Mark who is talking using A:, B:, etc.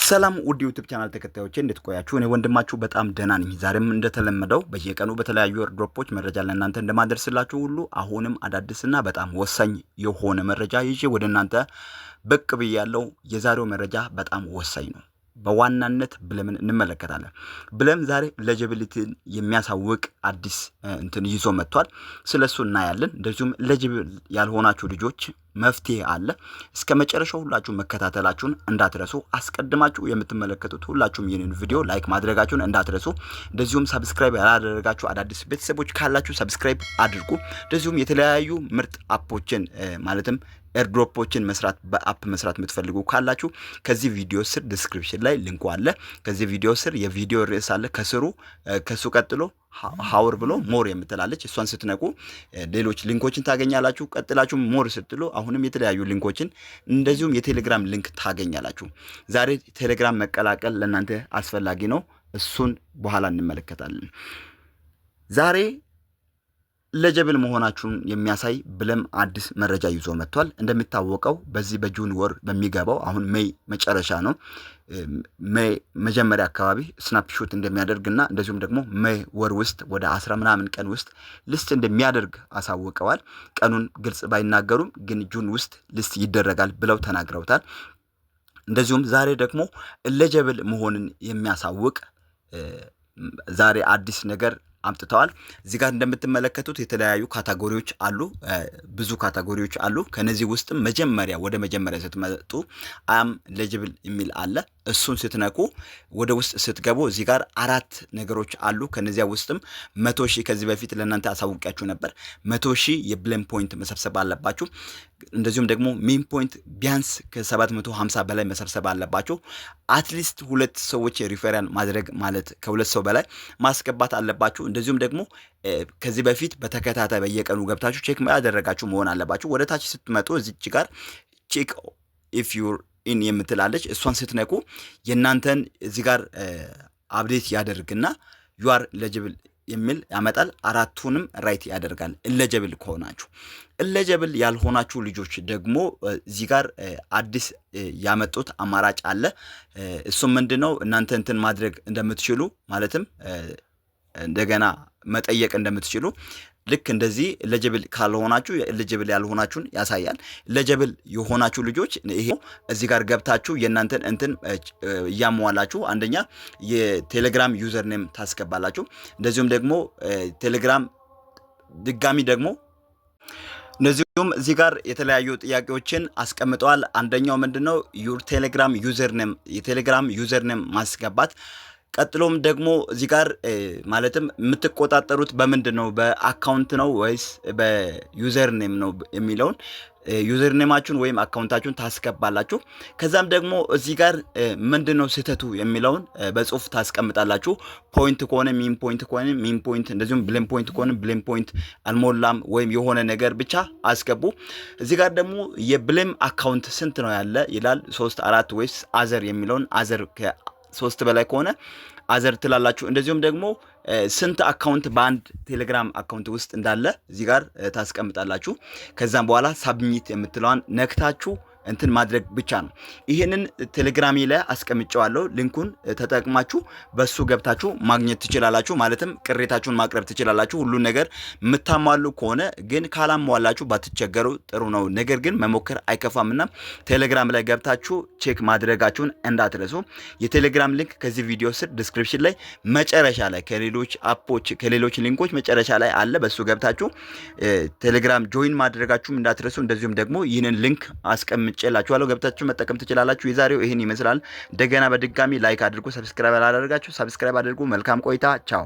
A: ሰላም ውድ ዩቲዩብ ቻናል ተከታዮቼ እንዴት ቆያችሁ? እኔ ወንድማችሁ በጣም ደህና ነኝ። ዛሬም እንደተለመደው በየቀኑ በተለያዩ ድሮፖች መረጃ ለእናንተ እንደማደርስላችሁ ሁሉ አሁንም አዳዲስና በጣም ወሳኝ የሆነ መረጃ ይዤ ወደ እናንተ ብቅ ብያለሁ። የዛሬው መረጃ በጣም ወሳኝ ነው። በዋናነት ብለምን እንመለከታለን። ብለም ዛሬ ኤሊጂቢሊቲን የሚያሳውቅ አዲስ እንትን ይዞ መጥቷል። ስለሱ እናያለን። እንደዚሁም ኤሊጂብል ያልሆናችሁ ልጆች መፍትሄ አለ። እስከ መጨረሻው ሁላችሁ መከታተላችሁን እንዳትረሱ። አስቀድማችሁ የምትመለከቱት ሁላችሁም ይህንን ቪዲዮ ላይክ ማድረጋችሁን እንዳትረሱ። እንደዚሁም ሰብስክራይብ ያላደረጋችሁ አዳዲስ ቤተሰቦች ካላችሁ ሰብስክራይብ አድርጉ። እንደዚሁም የተለያዩ ምርጥ አፖችን ማለትም ኤርድሮፖችን መስራት በአፕ መስራት የምትፈልጉ ካላችሁ ከዚህ ቪዲዮ ስር ዲስክሪፕሽን ላይ ሊንኩ አለ። ከዚህ ቪዲዮ ስር የቪዲዮ ርዕስ አለ። ከሱ ቀጥሎ ሀውር ብሎ ሞር የምትላለች እሷን ስትነቁ ሌሎች ሊንኮችን ታገኛላችሁ። ቀጥላችሁ ሞር ስትሉ አሁንም የተለያዩ ሊንኮችን እንደዚሁም የቴሌግራም ሊንክ ታገኛላችሁ። ዛሬ ቴሌግራም መቀላቀል ለእናንተ አስፈላጊ ነው። እሱን በኋላ እንመለከታለን። ዛሬ ኤሊጂብል መሆናችሁን የሚያሳይ ብለም አዲስ መረጃ ይዞ መጥቷል። እንደሚታወቀው በዚህ በጁን ወር በሚገባው አሁን ሜይ መጨረሻ ነው። ሜይ መጀመሪያ አካባቢ ስናፕሾት እንደሚያደርግና እንደዚሁም ደግሞ ሜይ ወር ውስጥ ወደ 10 ምናምን ቀን ውስጥ ሊስት እንደሚያደርግ አሳውቀዋል። ቀኑን ግልጽ ባይናገሩም ግን ጁን ውስጥ ሊስት ይደረጋል ብለው ተናግረውታል። እንደዚሁም ዛሬ ደግሞ ኤሊጂብል መሆንን የሚያሳውቅ ዛሬ አዲስ ነገር አምጥተዋል። እዚህ ጋር እንደምትመለከቱት የተለያዩ ካታጎሪዎች አሉ። ብዙ ካታጎሪዎች አሉ። ከነዚህ ውስጥም ወደ መጀመሪያ ስትመጡ አም ኤሊጂብል የሚል አለ። እሱን ስትነቁ ወደ ውስጥ ስትገቡ እዚህ ጋር 4 ነገሮች አሉ። ከነዚያ ውስጥም 100,000 ከዚህ በፊት ለእናንተ አሳውቂያችሁ ነበር። 100,000 የብሌም ፖይንት መሰብሰብ አለባችሁ። እንደዚሁም ደግሞ ሚን ፖይንት ቢያንስ ከ750 በላይ መሰብሰብ አለባችሁ። አትሊስት 2 ሰዎች ሪፈራል ማድረግ ማለት ከ2 ሰው በላይ ማስገባት አለባችሁ። እንደዚሁም ደግሞ ከዚህ በፊት በተከታታይ በየቀኑ ገብታችሁ ቼክ ያደረጋችሁ መሆን አለባችሁ። ወደ ታች ስትመጡ እዚች ጋር ቼክ ኢፍ ዩር ኢን የምትላለች እሷን ስትነቁ የእናንተን እዚህ ጋር አፕዴት ያደርግና ዩ አር ኤሊጂብል የሚል ያመጣል። 4ቱንም ራይት ያደርጋል ኤሊጂብል ከሆናችሁ። ኤሊጂብል ያልሆናችሁ ልጆች ደግሞ እዚህ ጋር አዲስ ያመጡት አማራጭ አለ። እሱም ምንድነው? እናንተ እንትን ማድረግ እንደምትችሉ ማለትም እንደገና መጠየቅ እንደምትችሉ ልክ እንደዚህ ኤሊጂብል ካልሆናችሁ ኤሊጂብል ያልሆናችሁን ያሳያል። ኤሊጂብል የሆናችሁ ልጆች ይሄ እዚህ ጋር ገብታችሁ የእናንተን እንትን እያሟላችሁ አንደኛ የቴሌግራም ዩዘር ኔም ታስገባላችሁ። እንደዚሁም ደግሞ ቴሌግራም ድጋሚ ደግሞ እንደዚሁም እዚህ ጋር የተለያዩ ጥያቄዎችን አስቀምጠዋል። አንደኛው ምንድነው? ዩር ቴሌግራም ዩዘር ኔም የቴሌግራም ዩዘር ኔም ማስገባት። ቀጥሎም ደግሞ እዚህ ጋር ማለትም የምትቆጣጠሩት በምንድን ነው? በአካውንት ነው ወይስ በዩዘር ኔም ነው የሚለውን ዩዘር ኔማችሁን ወይም አካውንታችሁን ታስገባላችሁ። ከዛም ደግሞ እዚህ ጋር ምንድነው ስህተቱ የሚለውን በጽሁፍ ታስቀምጣላችሁ። ፖይንት ከሆነ ሚን ፖይንት ከሆነ ሚን ፖይንት፣ እንደዚሁም ብሌም ፖይንት ከሆነ ብሌም ፖይንት አልሞላም ወይም የሆነ ነገር ብቻ አስገቡ። እዚህ ጋር ደግሞ የብሌም አካውንት ስንት ነው ያለ ይላል። 3 4 ወይስ አዘር የሚለውን አዘር ከ3 በላይ ከሆነ አዘር ትላላችሁ። እንደዚሁም ደግሞ ስንት አካውንት በአንድ ቴሌግራም አካውንት ውስጥ እንዳለ እዚህ ጋር ታስቀምጣላችሁ። ከዛም በኋላ ሳብሚት የምትለዋን ነክታችሁ እንትን ማድረግ ብቻ ነው። ይሄንን ቴሌግራሚ ላይ አስቀምጨዋለሁ። ሊንኩን ተጠቅማችሁ በሱ ገብታችሁ ማግኘት ትችላላችሁ። ማለትም ቅሬታችሁን ማቅረብ ትችላላችሁ። ሁሉን ነገር የምታሟሉ ከሆነ ግን ካላሟላችሁ ባትቸገሩ ጥሩ ነው። ነገር ግን መሞከር አይከፋምና ቴሌግራም ላይ ገብታችሁ ቼክ ማድረጋችሁን እንዳትረሱ። የቴሌግራም ሊንክ ከዚህ ቪዲዮ ስር ዲስክሪፕሽን ላይ መጨረሻ ላይ ከሌሎች አፖች ከሌሎች ሊንኮች መጨረሻ ላይ አለ። በሱ ገብታችሁ ቴሌግራም ጆይን ማድረጋችሁን እንዳትረሱ። እንደዚሁም ደግሞ ይህንን ሊንክ ጨላችኋለሁ ገብታችሁ መጠቀም ትችላላችሁ። የዛሬው ይሄን ይመስላል። እንደገና በድጋሚ ላይክ አድርጉ። ሰብስክራይብ አላደረጋችሁ ሰብስክራይብ አድርጉ። መልካም ቆይታ። ቻው